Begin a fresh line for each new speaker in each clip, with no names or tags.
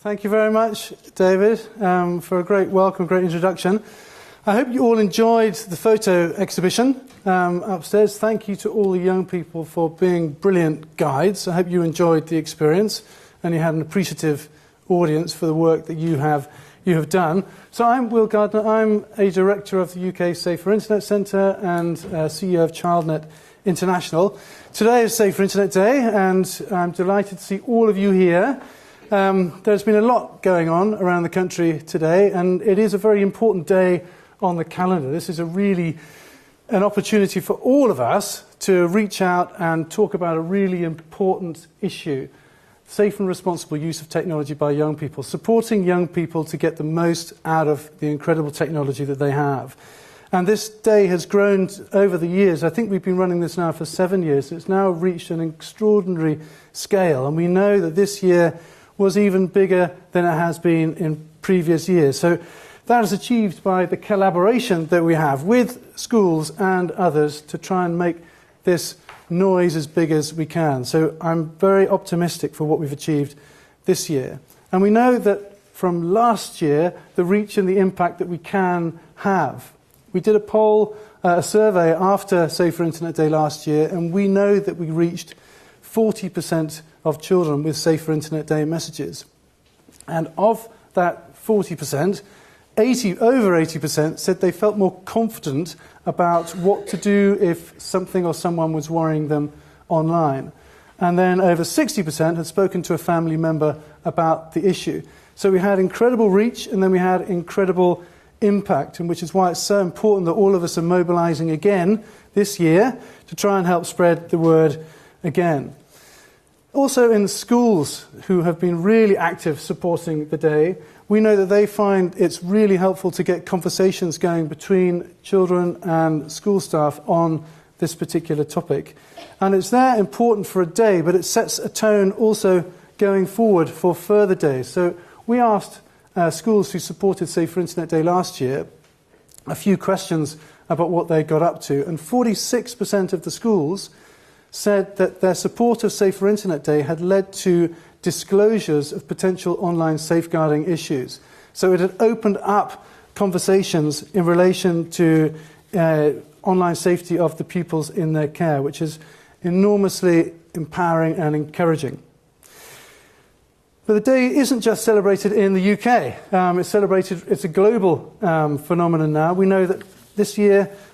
Thank you very much, David, for a great welcome, great introduction. I hope you all enjoyed the photo exhibition upstairs. Thank you to all the young people for being brilliant guides. I hope you enjoyed the experience and you had an appreciative audience for the work that you have done. So I'm Will Gardner. I'm a director of the UK Safer Internet Centre and CEO of Childnet International. Today is Safer Internet Day, and I'm delighted to see all of you here. There's been a lot going on around the country today, and it is a very important day on the calendar. This is an opportunity for all of us to reach out and talk about a really important issue: safe and responsible use of technology by young people, supporting young people to get the most out of the incredible technology that they have. And this day has grown over the years. I think we've been running this now for 7 years. It's now reached an extraordinary scale, and we know that this year was even bigger than it has been in previous years. So that is achieved by the collaboration that we have with schools and others to try and make this noise as big as we can. So I'm very optimistic for what we've achieved this year. And we know that from last year, the reach and the impact that we can have. We did a poll, a survey after Safer Internet Day last year, and we know that we reached 40% of children with Safer Internet Day messages. And of that 40%, over 80% said they felt more confident about what to do if something or someone was worrying them online. And then over 60% had spoken to a family member about the issue. So we had incredible reach, and then we had incredible impact, and which is why it's so important that all of us are mobilizing again this year to try and help spread the word again. Also in schools, who have been really active supporting the day, we know that they find it's really helpful to get conversations going between children and school staff on this particular topic. And it's there important for a day, but it sets a tone also going forward for further days. So we asked schools who supported Safer Internet Day last year a few questions about what they got up to, and 46% of the schools said that their support of Safer Internet Day had led to disclosures of potential online safeguarding issues. So it had opened up conversations in relation to online safety of the pupils in their care, which is enormously empowering and encouraging. But the day isn't just celebrated in the UK. It's a global phenomenon now. We know that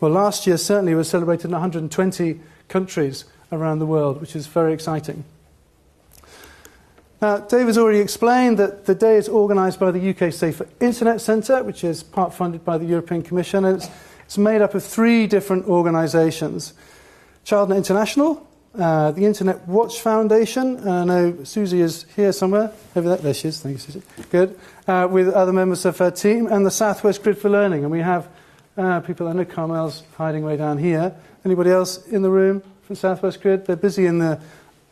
last year certainly, was celebrated in 120 countries around the world, which is very exciting. Now, David's already explained that the day is organised by the UK Safer Internet Centre, which is part funded by the European Commission, and it's made up of 3 different organisations: Childnet International, the Internet Watch Foundation, and I know Susie is here somewhere, over there. There she is, thank you, Susie. Good. With other members of her team, and the Southwest Grid for Learning. And we have people, I know Carmel's hiding way down here. Anybody else in the room from Southwest Grid? They're busy in the...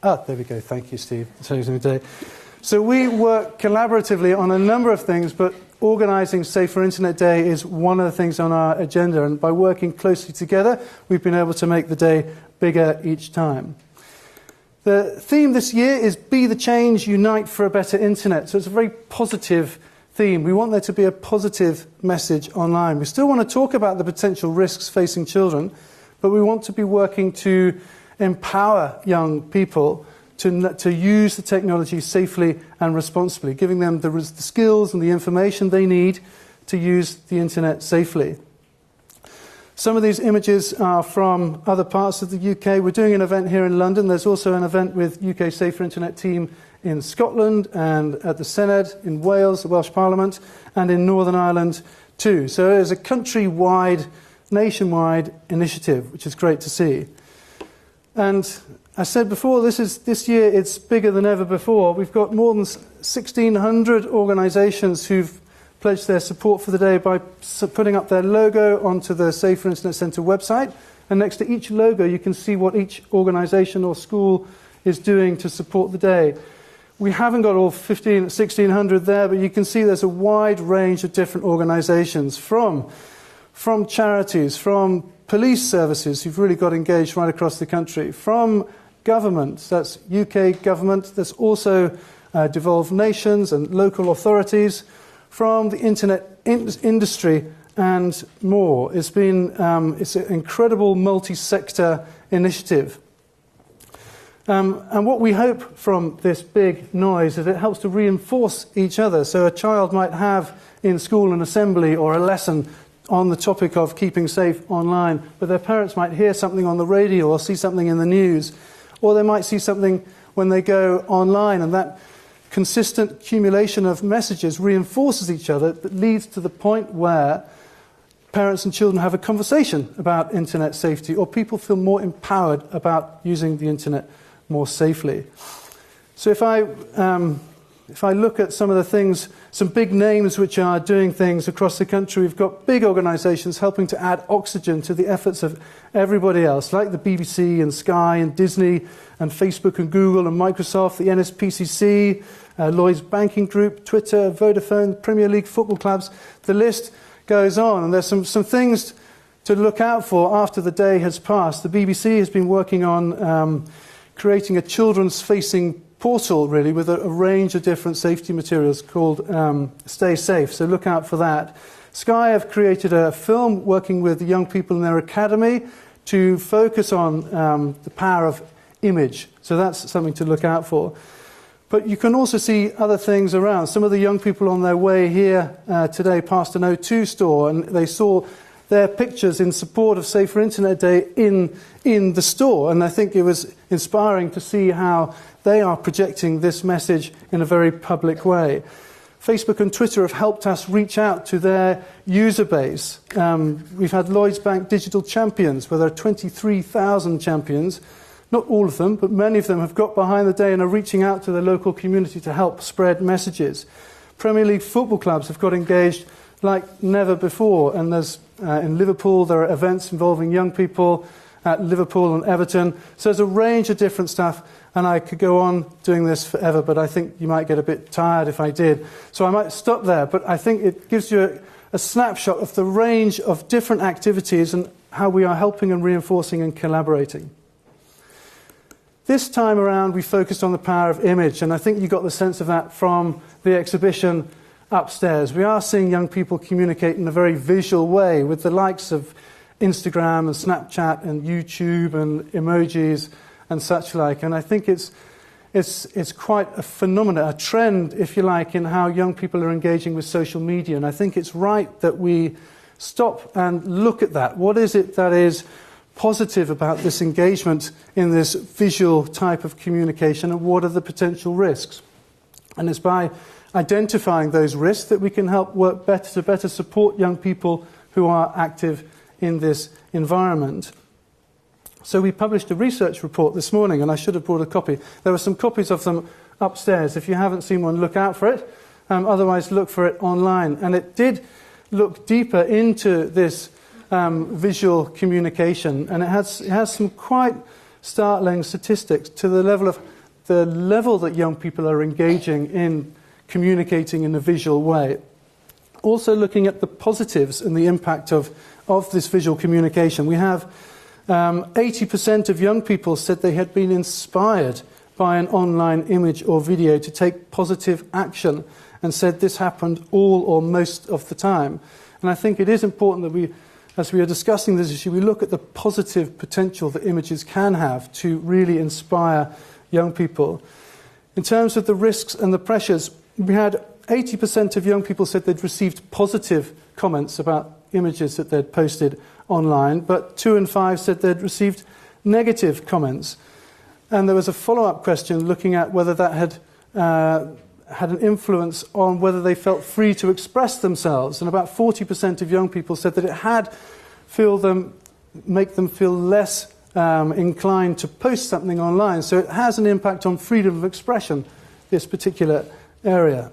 there we go, thank you, Steve. So we work collaboratively on a number of things, but organising Safer Internet Day is one of the things on our agenda, and by working closely together, we've been able to make the day bigger each time. The theme this year is Be the Change, Unite for a Better Internet. So it's a very positive theme. We want there to be a positive message online. We still want to talk about the potential risks facing children, but we want to be working to empower young people to use the technology safely and responsibly, giving them the skills and the information they need to use the internet safely. Some of these images are from other parts of the UK. We're doing an event here in London. There's also an event with UK Safer Internet team in Scotland and at the Senedd in Wales, the Welsh Parliament, and in Northern Ireland too. So there's a countrywide, nationwide initiative, which is great to see. And I said before, this year it's bigger than ever before. We've got more than 1,600 organisations who've pledged their support for the day by putting up their logo onto the Safer Internet Centre website. And next to each logo, you can see what each organisation or school is doing to support the day. We haven't got all 1,600 there, but you can see there's a wide range of different organisations, from charities, from police services who've really got engaged right across the country, from governments, that's UK government, there's also devolved nations and local authorities, from the internet industry and more. It's an incredible multi-sector initiative. And what we hope from this big noise is it helps to reinforce each other. So a child might have in school an assembly or a lesson on the topic of keeping safe online, but their parents might hear something on the radio or see something in the news, or they might see something when they go online, and that consistent accumulation of messages reinforces each other, that leads to the point where parents and children have a conversation about internet safety, or people feel more empowered about using the internet more safely. So if I look at some of the things, some big names which are doing things across the country, we've got big organisations helping to add oxygen to the efforts of everybody else, like the BBC and Sky and Disney and Facebook and Google and Microsoft, the NSPCC, Lloyds Banking Group, Twitter, Vodafone, Premier League football clubs. The list goes on, and there's some things to look out for after the day has passed. The BBC has been working on creating a children's-facing portal, really, with a range of different safety materials called Stay Safe, so look out for that. Sky have created a film working with the young people in their academy to focus on the power of image, so that's something to look out for. But you can also see other things around. Some of the young people on their way here today passed an O2 store, and they saw their pictures in support of Safer Internet Day in the store. And I think it was inspiring to see how they are projecting this message in a very public way. Facebook and Twitter have helped us reach out to their user base. We've had Lloyds Bank Digital Champions, where there are 23,000 champions. Not all of them, but many of them have got behind the day and are reaching out to their local community to help spread messages. Premier League football clubs have got engaged like never before, and there's in Liverpool there are events involving young people at Liverpool and Everton. So there's a range of different stuff, and I could go on doing this forever, but I think you might get a bit tired if I did. So I might stop there, but I think it gives you a snapshot of the range of different activities and how we are helping and reinforcing and collaborating. This time around we focused on the power of image, and I think you got the sense of that from the exhibition upstairs. We are seeing young people communicate in a very visual way with the likes of Instagram and Snapchat and YouTube and emojis and such like, and I think it's quite a phenomenon, a trend, if you like, in how young people are engaging with social media, and I think it's right that we stop and look at that. What is it that is positive about this engagement in this visual type of communication, and what are the potential risks? And it's by identifying those risks that we can help work better to better support young people who are active in this environment. So we published a research report this morning, and I should have brought a copy. There are some copies of them upstairs. If you haven't seen one, look out for it. Otherwise, look for it online. And it did look deeper into this visual communication, and it has some quite startling statistics to the level that young people are engaging in communicating in a visual way. Also looking at the positives and the impact of this visual communication. We have 80% of young people said they had been inspired by an online image or video to take positive action, and said this happened all or most of the time. And I think it is important that we, as we are discussing this issue, we look at the positive potential that images can have to really inspire young people. In terms of the risks and the pressures, we had 80% of young people said they'd received positive comments about images that they'd posted online, but 2 in 5 said they'd received negative comments. And there was a follow-up question looking at whether that had an influence on whether they felt free to express themselves. And about 40% of young people said that it had make them feel less inclined to post something online. So it has an impact on freedom of expression, this particular area.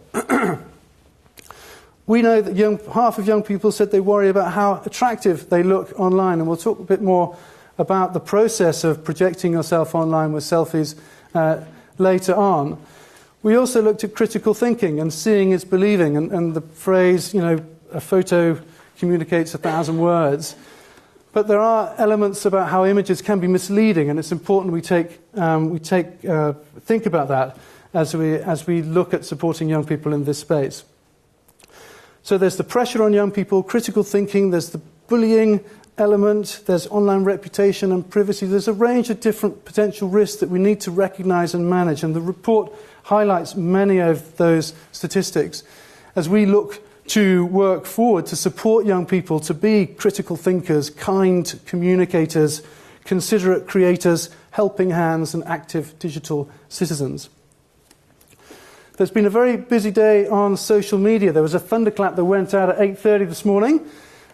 We know that half of young people said they worry about how attractive they look online, and we'll talk a bit more about the process of projecting yourself online with selfies later on. We also looked at critical thinking, and seeing is believing, and the phrase, a photo communicates 1,000 words. But there are elements about how images can be misleading, and it's important we think about that as we look at supporting young people in this space. So there's the pressure on young people, critical thinking, there's the bullying element, there's online reputation and privacy. There's a range of different potential risks that we need to recognise and manage, and the report highlights many of those statistics as we look to work forward to support young people to be critical thinkers, kind communicators, considerate creators, helping hands, and active digital citizens. There's been a very busy day on social media. There was a thunderclap that went out at 8:30 this morning,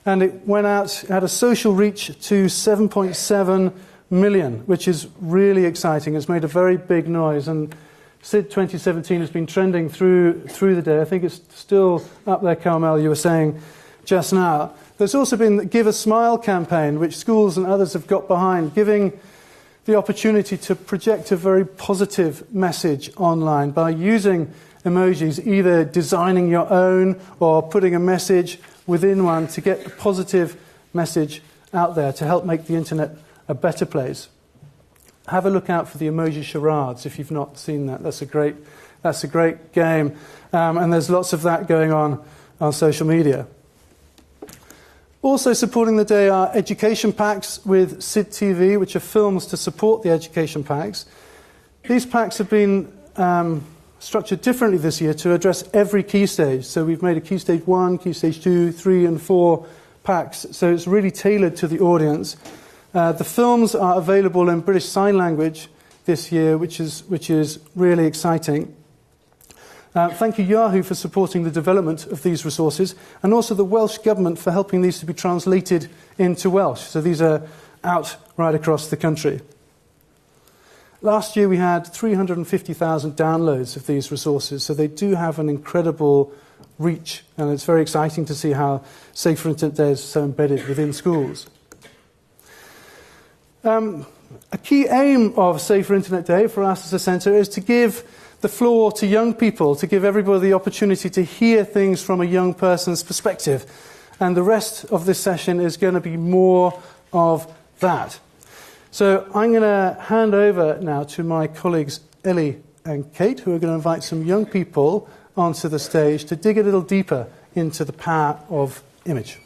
and it went out, had a social reach to 7.7 million, which is really exciting. It's made a very big noise, and SID2017 has been trending through the day. I think it's still up there, Carmel, you were saying just now. There's also been the Give a Smile campaign, which schools and others have got behind, giving the opportunity to project a very positive message online by using emojis, either designing your own or putting a message within one to get a positive message out there to help make the internet a better place. Have a look out for the emoji charades if you've not seen that. That's a great game, and there's lots of that going on social media. Also supporting the day are education packs with SID TV, which are films to support the education packs. These packs have been structured differently this year to address every key stage. So we've made a key stage 1, key stage 2, 3 and 4 packs. So it's really tailored to the audience. The films are available in British Sign Language this year, which is really exciting. Thank you, Yahoo, for supporting the development of these resources, and also the Welsh Government for helping these to be translated into Welsh. So these are out right across the country. Last year we had 350,000 downloads of these resources, so they do have an incredible reach, and it's very exciting to see how Safer Internet Day is so embedded within schools. A key aim of Safer Internet Day for us as a centre is to give the floor to young people, to give everybody the opportunity to hear things from a young person's perspective. And the rest of this session is going to be more of that. So I'm going to hand over now to my colleagues Ellie and Kate, who are going to invite some young people onto the stage to dig a little deeper into the power of image.